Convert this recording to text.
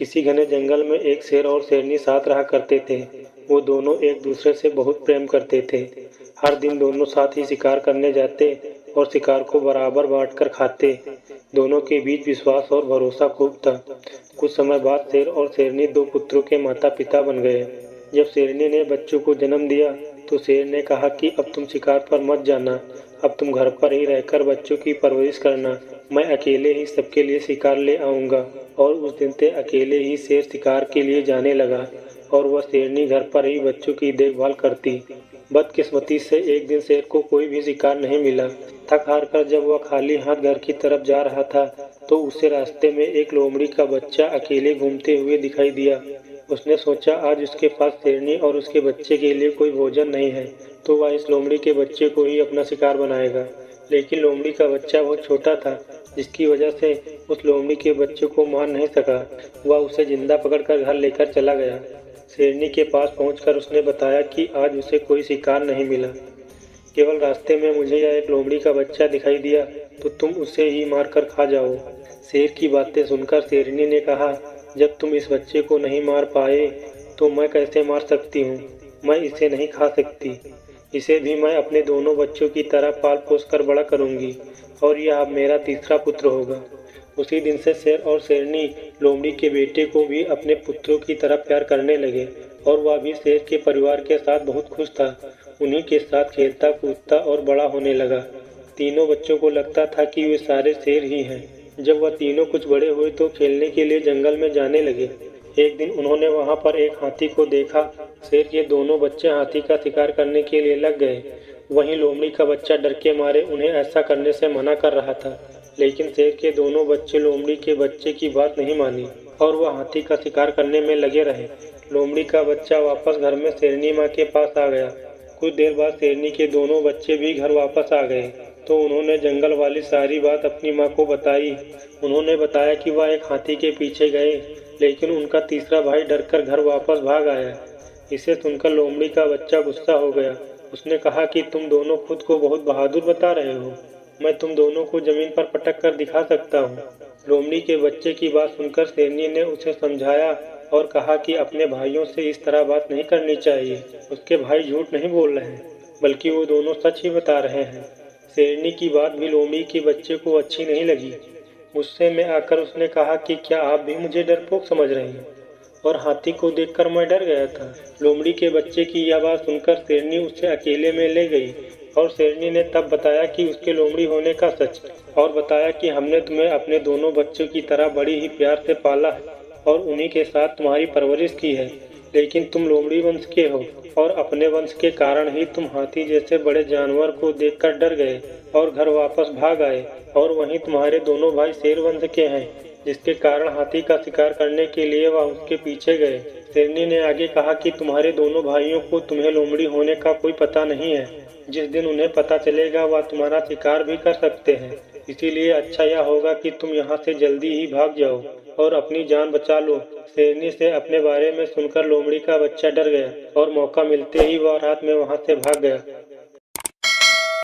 किसी घने जंगल में एक शेर और शेरनी साथ रहा करते थे। वो दोनों एक दूसरे से बहुत प्रेम करते थे। हर दिन दोनों साथ ही शिकार करने जाते और शिकार को बराबर बांटकर खाते। दोनों के बीच विश्वास और भरोसा खूब था। कुछ समय बाद शेर और शेरनी दो पुत्रों के माता पिता बन गए। जब शेरनी ने बच्चों को जन्म दिया तो शेर ने कहा कि अब तुम शिकार पर मत जाना, अब तुम घर पर ही रहकर बच्चों की परवरिश करना। मैं अकेले ही सबके लिए शिकार ले आऊंगा। और उस दिन से अकेले ही शेर शिकार के लिए जाने लगा और वह शेरनी घर पर ही बच्चों की देखभाल करती। बदकिस्मती से एक दिन शेर को कोई भी शिकार नहीं मिला। थक हार कर जब वह खाली हाथ घर की तरफ जा रहा था तो उसे रास्ते में एक लोमड़ी का बच्चा अकेले घूमते हुए दिखाई दिया। उसने सोचा आज उसके पास शेरनी और उसके बच्चे के लिए कोई भोजन नहीं है तो वह इस लोमड़ी के बच्चे को ही अपना शिकार बनाएगा। लेकिन लोमड़ी का बच्चा बहुत छोटा था जिसकी वजह से उस लोमड़ी के बच्चे को मार नहीं सका। वह उसे जिंदा पकड़कर घर लेकर चला गया। शेरनी के पास पहुंचकर उसने बताया कि आज उसे कोई शिकार नहीं मिला, केवल रास्ते में मुझे यह एक लोमड़ी का बच्चा दिखाई दिया तो तुम उसे ही मार कर खा जाओ। शेर की बातें सुनकर शेरनी ने कहा, जब तुम इस बच्चे को नहीं मार पाए तो मैं कैसे मार सकती हूँ। मैं इसे नहीं खा सकती, इसे भी मैं अपने दोनों बच्चों की तरह पाल पोस कर बड़ा करूँगी और यह अब मेरा तीसरा पुत्र होगा। उसी दिन से शेर और शेरनी लोमड़ी के बेटे को भी अपने पुत्रों की तरह प्यार करने लगे और वह भी शेर के परिवार के साथ बहुत खुश था। उन्हीं के साथ खेलता कूदता और बड़ा होने लगा। तीनों बच्चों को लगता था कि वे सारे शेर ही हैं। जब वह तीनों कुछ बड़े हुए तो खेलने के लिए जंगल में जाने लगे। एक दिन उन्होंने वहां पर एक हाथी को देखा। शेर के दोनों बच्चे हाथी का शिकार करने के लिए लग गए। वहीं लोमड़ी का बच्चा डर के मारे उन्हें ऐसा करने से मना कर रहा था, लेकिन शेर के दोनों बच्चे लोमड़ी के बच्चे की बात नहीं मानी और वह हाथी का शिकार करने में लगे रहे। लोमड़ी का बच्चा वापस घर में शेरनी माँ के पास आ गया। कुछ देर बाद शेरनी के दोनों बच्चे भी घर वापस आ गए तो उन्होंने जंगल वाली सारी बात अपनी माँ को बताई। उन्होंने बताया कि वह एक हाथी के पीछे गए, लेकिन उनका तीसरा भाई डरकर घर वापस भाग आया। इसे सुनकर लोमड़ी का बच्चा गुस्सा हो गया। उसने कहा कि तुम दोनों खुद को बहुत बहादुर बता रहे हो, मैं तुम दोनों को जमीन पर पटक कर दिखा सकता हूँ। लोमड़ी के बच्चे की बात सुनकर शेरनी ने उसे समझाया और कहा कि अपने भाइयों से इस तरह बात नहीं करनी चाहिए। उसके भाई झूठ नहीं बोल रहे हैं, बल्कि वो दोनों सच ही बता रहे हैं। शेरनी की बात भी लोमड़ी के बच्चे को अच्छी नहीं लगी। गुस्से में आकर उसने कहा कि क्या आप भी मुझे डरपोक समझ रहे हैं, और हाथी को देखकर मैं डर गया था। लोमड़ी के बच्चे की यह बात सुनकर शेरनी उसे अकेले में ले गई और शेरनी ने तब बताया कि उसके लोमड़ी होने का सच, और बताया कि हमने तुम्हें अपने दोनों बच्चों की तरह बड़ी ही प्यार से पाला है और उन्हीं के साथ तुम्हारी परवरिश की है। लेकिन तुम लोमड़ी वंश के हो और अपने वंश के कारण ही तुम हाथी जैसे बड़े जानवर को देखकर डर गए और घर वापस भाग आए। और वहीं तुम्हारे दोनों भाई शेर वंश के हैं, जिसके कारण हाथी का शिकार करने के लिए वह उसके पीछे गए। शेरनी ने आगे कहा कि तुम्हारे दोनों भाइयों को तुम्हें लोमड़ी होने का कोई पता नहीं है। जिस दिन उन्हें पता चलेगा वह तुम्हारा शिकार भी कर सकते हैं। इसीलिए अच्छा यह होगा कि तुम यहाँ से जल्दी ही भाग जाओ और अपनी जान बचा लो। शेरनी से अपने बारे में सुनकर लोमड़ी का बच्चा डर गया और मौका मिलते ही वह रात में वहाँ से भाग गया।